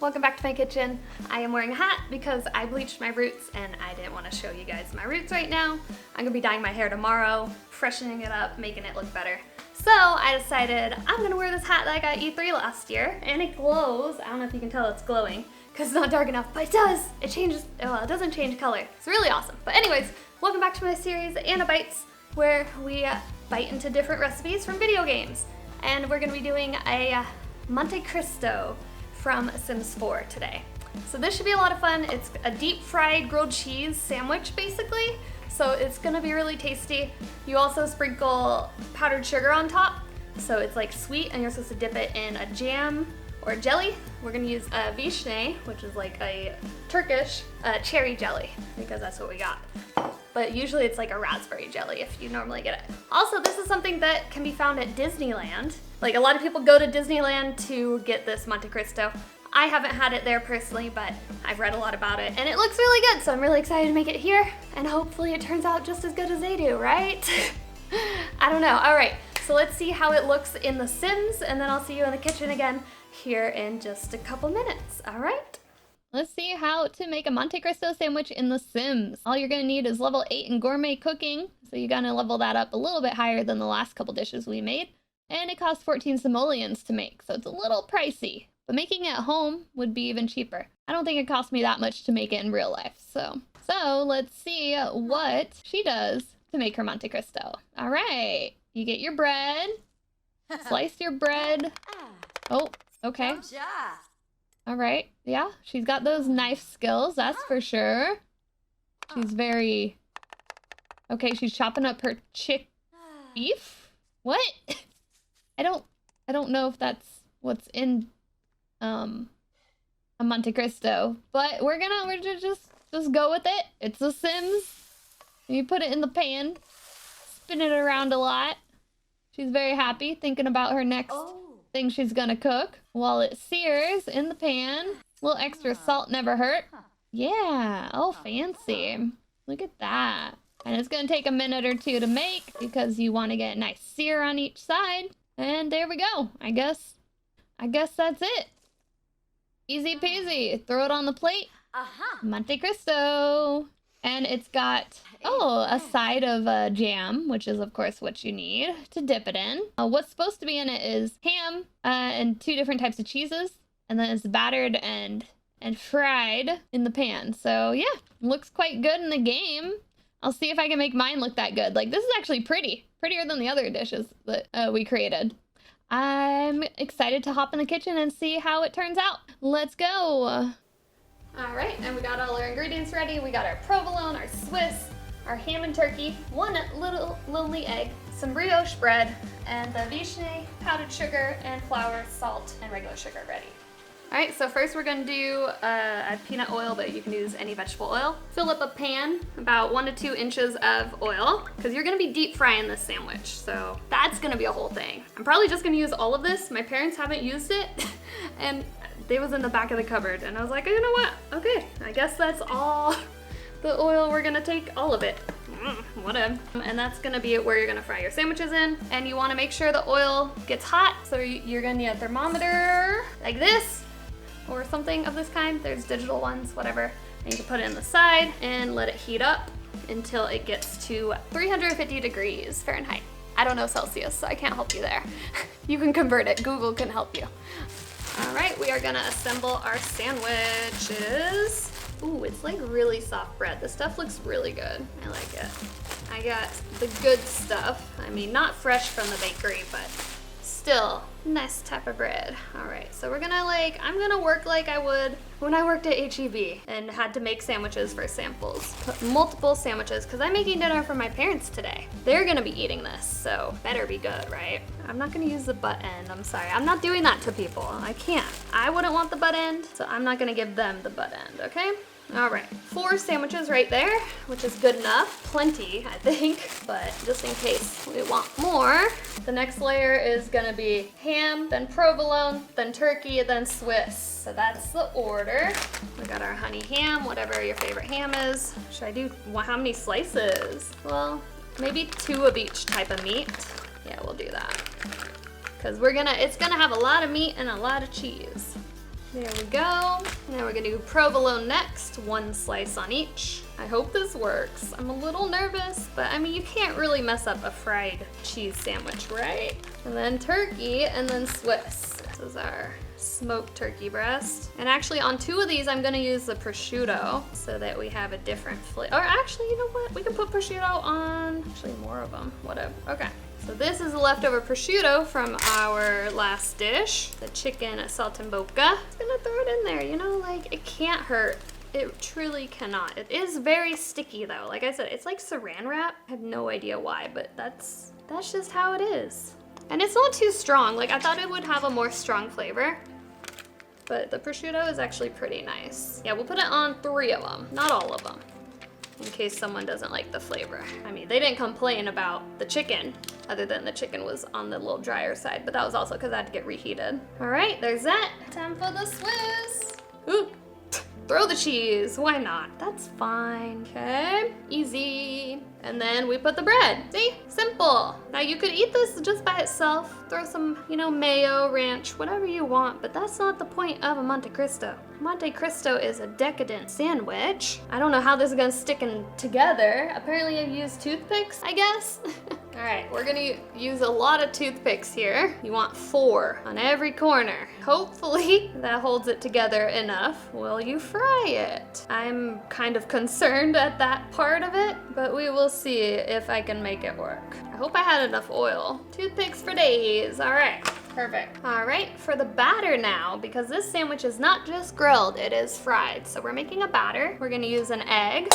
welcome back to my kitchen. I am wearing a hat because I bleached my roots and I didn't want to show you guys my roots right now. I'm gonna be dyeing my hair tomorrow, freshening it up, making it look better. So I decided I'm gonna wear this hat that I got at E3 last year, and it glows. I don't know if you can tell it's glowing because it's not dark enough, but it does. It changes, well, it doesn't change color. It's really awesome. But anyways, welcome back to my series, Anna Bites, where we bite into different recipes from video games. And we're gonna be doing a Monte Cristo from Sims 4 today. So this should be a lot of fun. It's a deep fried grilled cheese sandwich basically. So it's gonna be really tasty. You also sprinkle powdered sugar on top. So it's like sweet and you're supposed to dip it in a jam or a jelly. We're gonna use a vishne, which is like a Turkish cherry jelly because that's what we got. But usually it's like a raspberry jelly if you normally get it. Also, this is something that can be found at Disneyland. Like a lot of people go to Disneyland to get this Monte Cristo. I haven't had it there personally, but I've read a lot about it and it looks really good. So I'm really excited to make it here and hopefully it turns out just as good as they do, right? I don't know. All right, so let's see how it looks in The Sims and then I'll see you in the kitchen again here in just a couple minutes, all right? Let's see how to make a Monte Cristo sandwich in The Sims. All you're gonna need is level 8 in gourmet cooking. So you're gonna level that up a little bit higher than the last couple dishes we made. And it costs 14 simoleons to make, so it's a little pricey. But making it at home would be even cheaper. I don't think it cost me that much to make it in real life, so let's see what she does to make her Monte Cristo. All right, you get your bread, slice your bread. Oh, okay. All right, yeah, she's got those knife skills, that's for sure. She's very... Okay, she's chopping up her beef? What? I don't know if that's what's in a Monte Cristo, but we're gonna just go with it. It's The Sims. You put it in the pan, spin it around a lot. She's very happy thinking about her next thing she's gonna cook while it sears in the pan. A little extra salt never hurt. Yeah, oh fancy. Look at that. And it's gonna take a minute or two to make because you want to get a nice sear on each side. And there we go. I guess that's it. Easy peasy. Throw it on the plate. Monte Cristo. And it's got, a side of jam, which is of course what you need to dip it in. What's supposed to be in it is ham and 2 different types of cheeses. And then it's battered and fried in the pan. So yeah, looks quite good in the game. I'll see if I can make mine look that good. Like, this is actually prettier than the other dishes that we created. I'm excited to hop in the kitchen and see how it turns out. Let's go. All right, and we got all our ingredients ready. We got our provolone, our Swiss, our ham and turkey, 1 little lonely egg, some brioche bread, and the vishne, powdered sugar, and flour, salt, and regular sugar ready. All right, so first we're gonna do a peanut oil, but you can use any vegetable oil. Fill up a pan, about 1 to 2 inches of oil, because you're gonna be deep frying this sandwich, so that's gonna be a whole thing. I'm probably just gonna use all of this. My parents haven't used it, and they was in the back of the cupboard, and I was like, you know what? Okay, I guess that's all the oil we're gonna take, all of it. Whatever. And that's gonna be where you're gonna fry your sandwiches in, and you wanna make sure the oil gets hot, so you're gonna need a thermometer like this, or something of this kind. There's digital ones, whatever. And you can put it in the side and let it heat up until it gets to 350 degrees Fahrenheit. I don't know Celsius, so I can't help you there. You can convert it, Google can help you. All right, we are gonna assemble our sandwiches. Ooh, it's like really soft bread. This stuff looks really good, I like it. I got the good stuff. I mean, not fresh from the bakery, but still, nice type of bread. All right, so we're gonna I'm gonna work like I would when I worked at H-E-B and had to make sandwiches for samples. Put multiple sandwiches, because I'm making dinner for my parents today. They're gonna be eating this, so better be good, right? I'm not gonna use the butt end, I'm sorry. I'm not doing that to people, I can't. I wouldn't want the butt end, so I'm not gonna give them the butt end, okay? All right, 4 sandwiches right there, which is good enough. Plenty, I think, but just in case we want more. The next layer is gonna be ham, then provolone, then turkey, then Swiss. So that's the order. We got our honey ham, whatever your favorite ham is. Should I do, how many slices? Well, maybe 2 of each type of meat. Yeah, we'll do that. Because it's gonna have a lot of meat and a lot of cheese. There we go. Now we're gonna do provolone next, 1 slice on each. I hope this works. I'm a little nervous, but I mean, you can't really mess up a fried cheese sandwich, right? And then turkey, and then Swiss. This is our smoked turkey breast. And actually on 2 of these, I'm gonna use the prosciutto so that we have a different flavor. Or actually, you know what? We can put prosciutto on, actually more of them, whatever. Okay. So this is the leftover prosciutto from our last dish, the chicken saltimbocca. I'm gonna throw it in there, you know, like it can't hurt. It truly cannot. It is very sticky though. Like I said, it's like saran wrap. I have no idea why, but that's just how it is. And it's not too strong. Like I thought it would have a more strong flavor, but the prosciutto is actually pretty nice. Yeah, we'll put it on 3 of them, not all of them, in case someone doesn't like the flavor. I mean, they didn't complain about the chicken, other than the chicken was on the little drier side, but that was also because I had to get reheated. All right, there's that. Time for the Swiss. Ooh, throw the cheese, why not? That's fine, okay, easy. And then we put the bread, see, simple. Now you could eat this just by itself, throw some, you know, mayo, ranch, whatever you want, but that's not the point of a Monte Cristo. Monte Cristo is a decadent sandwich. I don't know how this is gonna stick together. Apparently I used toothpicks, I guess. All right, we're gonna use a lot of toothpicks here. You want 4 on every corner. Hopefully that holds it together enough. Will you fry it? I'm kind of concerned at that part of it, but we will see if I can make it work. I hope I had enough oil. Toothpicks for days, all right. Perfect. All right, for the batter now, because this sandwich is not just grilled, it is fried. So we're making a batter. We're gonna use an egg,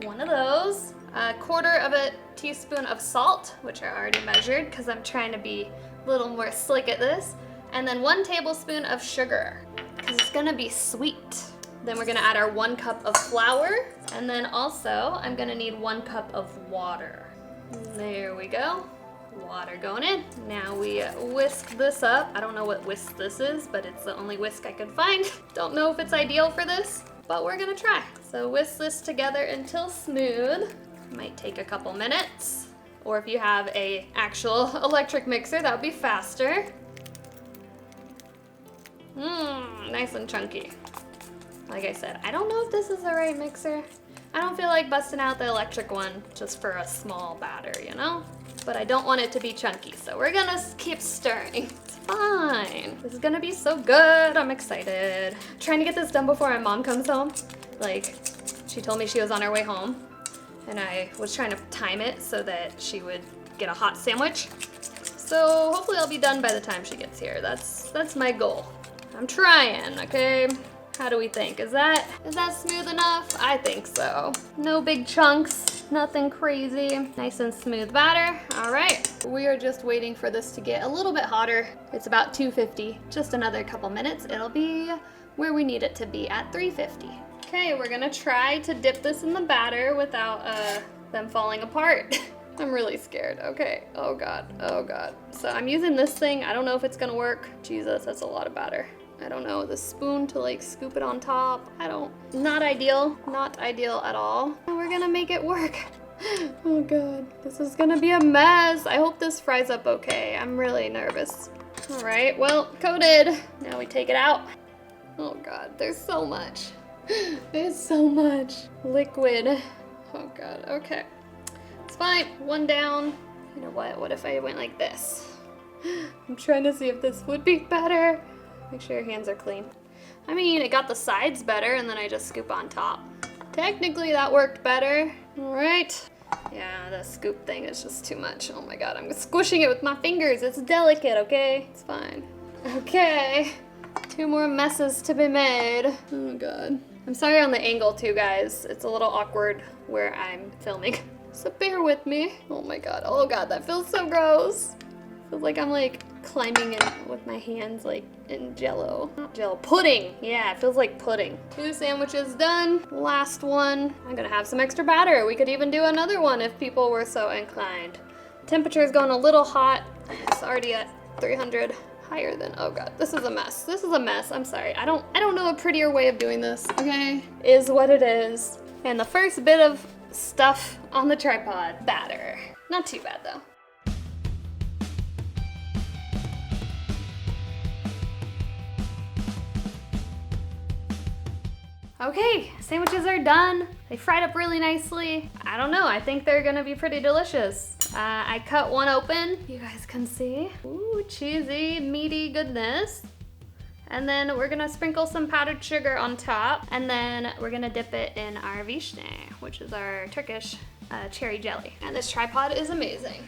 1 of those, 1/4 of a teaspoon of salt, which I already measured because I'm trying to be a little more slick at this, and then 1 tablespoon of sugar, because it's gonna be sweet. Then we're gonna add our 1 cup of flour, and then also I'm gonna need 1 cup of water. There we go. Water going in. Now we whisk this up. I don't know what whisk this is, but it's the only whisk I could find. Don't know if it's ideal for this, but we're gonna try. So whisk this together until smooth. Might take a couple minutes, or if you have a actual electric mixer, that would be faster. Nice and chunky. Like I said, I don't know if this is the right mixer. I don't feel like busting out the electric one just for a small batter, you know? But I don't want it to be chunky, so we're gonna keep stirring. It's fine. This is gonna be so good. I'm excited. Trying to get this done before my mom comes home. Like, she told me she was on her way home, and I was trying to time it so that she would get a hot sandwich. So hopefully I'll be done by the time she gets here. That's my goal. I'm trying, okay? How do we think? Is that smooth enough? I think so. No big chunks, nothing crazy. Nice and smooth batter. All right, we are just waiting for this to get a little bit hotter. It's about 250, just another couple minutes. It'll be where we need it to be at 350. Okay, we're gonna try to dip this in the batter without them falling apart. I'm really scared. Okay, oh God, oh God. So I'm using this thing. I don't know if it's gonna work. Jesus, that's a lot of batter. I don't know, the spoon to like scoop it on top. Not ideal at all. We're gonna make it work. Oh God, this is gonna be a mess. I hope this fries up okay. I'm really nervous. All right, well, coated. Now we take it out. Oh God, there's so much. There's so much liquid. Oh God, okay. It's fine, 1 down. You know what if I went like this? I'm trying to see if this would be better. Make sure your hands are clean. I mean, it got the sides better and then I just scoop on top. Technically that worked better. All right. Yeah, the scoop thing is just too much. Oh my God, I'm squishing it with my fingers. It's delicate, okay? It's fine. Okay, 2 more messes to be made. Oh God. I'm sorry on the angle too, guys. It's a little awkward where I'm filming. So bear with me. Oh my God, oh God, that feels so gross. Feels like I'm like climbing in with my hands like in jello. Not jello, pudding. Yeah, it feels like pudding. 2 sandwiches done. Last one. I'm gonna have some extra batter. We could even do another one if people were so inclined. Temperature is going a little hot. It's already at 300. Higher than, oh God, this is a mess. This is a mess, I'm sorry. I don't know a prettier way of doing this, okay? Is what it is. And the first bit of stuff on the tripod, batter. Not too bad though. Okay, sandwiches are done. They fried up really nicely. I don't know, I think they're gonna be pretty delicious. I cut one open, you guys can see. Ooh, cheesy, meaty goodness. And then we're gonna sprinkle some powdered sugar on top, and then we're gonna dip it in our vishne, which is our Turkish cherry jelly. And this tripod is amazing.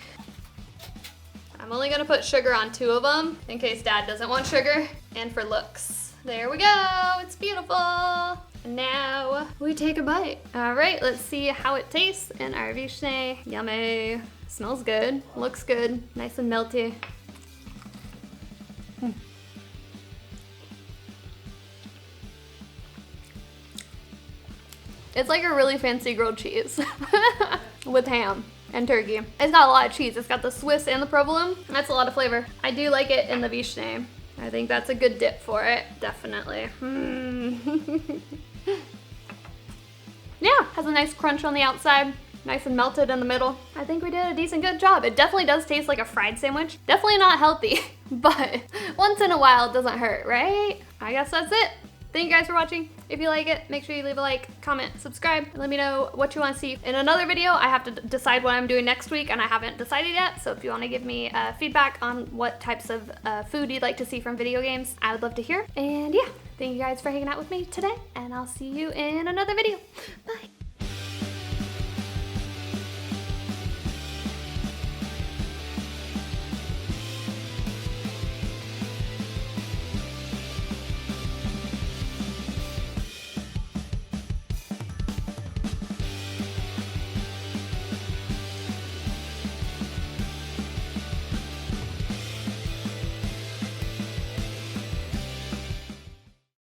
I'm only gonna put sugar on 2 of them in case Dad doesn't want sugar, and for looks. There we go, it's beautiful. And now we take a bite. All right, let's see how it tastes in our vishne. Yummy, smells good, looks good, nice and melty. It's like a really fancy grilled cheese with ham and turkey. It's got a lot of cheese. It's got the Swiss and the provolone. That's a lot of flavor. I do like it in the vishne. I think that's a good dip for it, definitely. Yeah, has a nice crunch on the outside, nice and melted in the middle. I think we did a decent good job. It definitely does taste like a fried sandwich. Definitely not healthy, but once in a while it doesn't hurt, right? I guess that's it. Thank you guys for watching. If you like it, make sure you leave a like, comment, subscribe, and let me know what you want to see in another video. I have to decide what I'm doing next week, and I haven't decided yet, so if you want to give me feedback on what types of food you'd like to see from video games, I would love to hear. And yeah, thank you guys for hanging out with me today, and I'll see you in another video. Bye!